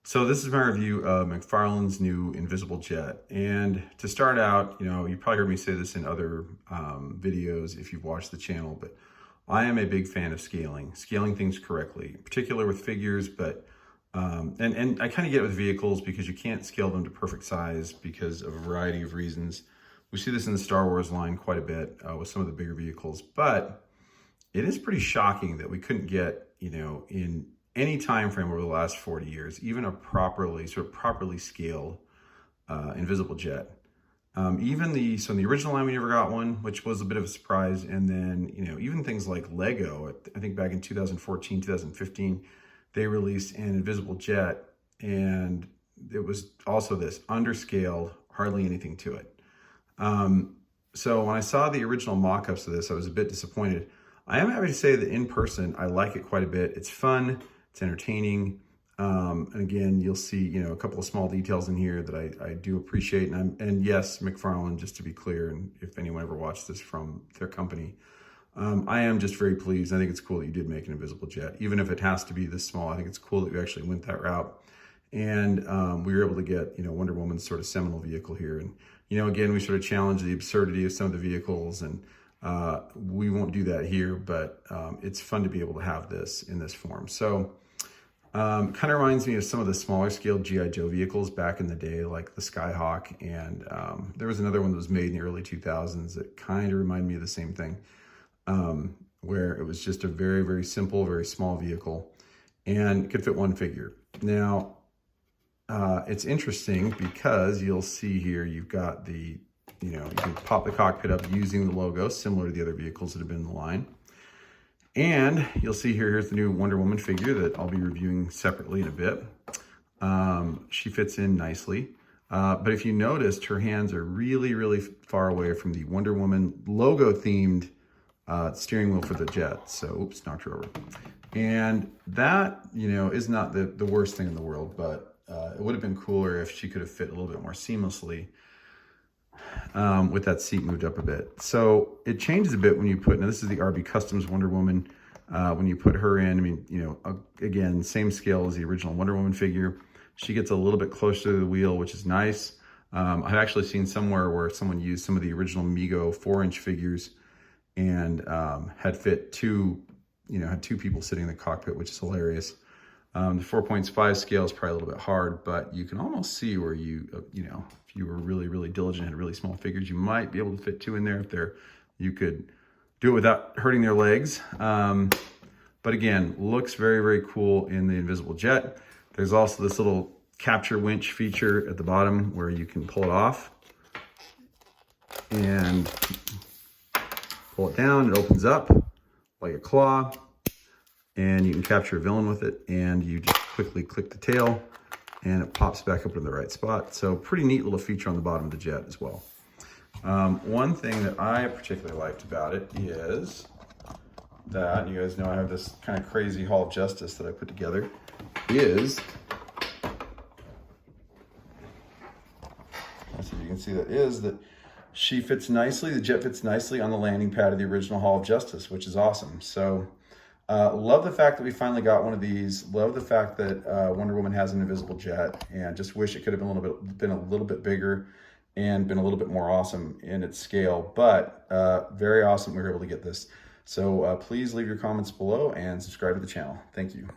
So this is my review of McFarlane's new Invisible Jet. And to start out, you probably heard me say this in other videos if you've watched the channel, but I am a big fan of scaling things correctly, particularly with figures, but and I kind of get it with vehicles because you can't scale them to perfect size because of a variety of reasons. We see this in the Star Wars line quite a bit with some of the bigger vehicles, but it is pretty shocking that we couldn't get, in any time frame over the last 40 years, even a properly scaled Invisible Jet. Even so in the original line, we never got one, which was a bit of a surprise. And then, even things like Lego, I think back in 2014, 2015, they released an Invisible Jet, and it was also this underscaled, hardly anything to it. So when I saw the original mock-ups of this, I was a bit disappointed. I am happy to say that in person, I like it quite a bit. It's fun, it's entertaining. And again, you'll see, a couple of small details in here that I do appreciate. And yes, McFarlane, just to be clear, and if anyone ever watched this from their company, I am just very pleased. I think it's cool that you did make an Invisible Jet, even if it has to be this small. I think it's cool that you actually went that route. And we were able to get, Wonder Woman's sort of seminal vehicle here. And, again, we sort of challenged the absurdity of some of the vehicles, and we won't do that here, but it's fun to be able to have this in this form. So kind of reminds me of some of the smaller scale G.I. Joe vehicles back in the day, like the Skyhawk. And there was another one that was made in the early 2000s that kind of reminded me of the same thing, where it was just a very, very simple, very small vehicle and could fit one figure. Now, it's interesting because you'll see here, you've got the, you can pop the cockpit up using the logo, similar to the other vehicles that have been in the line. And you'll see here, here's the new Wonder Woman figure that I'll be reviewing separately in a bit. She fits in nicely. But if you noticed, her hands are really, really far away from the Wonder Woman logo themed steering wheel for the jet. So, oops, knocked her over. And that, is not the worst thing in the world, but it would have been cooler if she could have fit a little bit more seamlessly with that seat moved up a bit. So it changes a bit when you put, now this is the RB Customs Wonder Woman, when you put her in, I mean, again, same scale as the original Wonder Woman figure. She gets a little bit closer to the wheel, which is nice. I've actually seen somewhere where someone used some of the original Mego 4-inch figures and had fit had two people sitting in the cockpit, which is hilarious. The 4.5 scale is probably a little bit hard, but you can almost see where if you were really, really diligent, had really small figures, you might be able to fit two in there. You could do it without hurting their legs. But again, looks very, very cool in the Invisible Jet. There's also this little capture winch feature at the bottom where you can pull it off and pull it down. It opens up like a claw, and you can capture a villain with it, and you just quickly click the tail and it pops back up in the right spot. So pretty neat little feature on the bottom of the jet as well. One thing that I particularly liked about it is that, you guys know I have this kind of crazy Hall of Justice that I put together, is, let's see if you can see that she fits nicely, the jet fits nicely on the landing pad of the original Hall of Justice, which is awesome. So love the fact that we finally got one of these. Love the fact that Wonder Woman has an Invisible Jet, and just wish it could have been a little bit bigger and been a little bit more awesome in its scale. But very awesome we were able to get this. So please leave your comments below and subscribe to the channel. Thank you.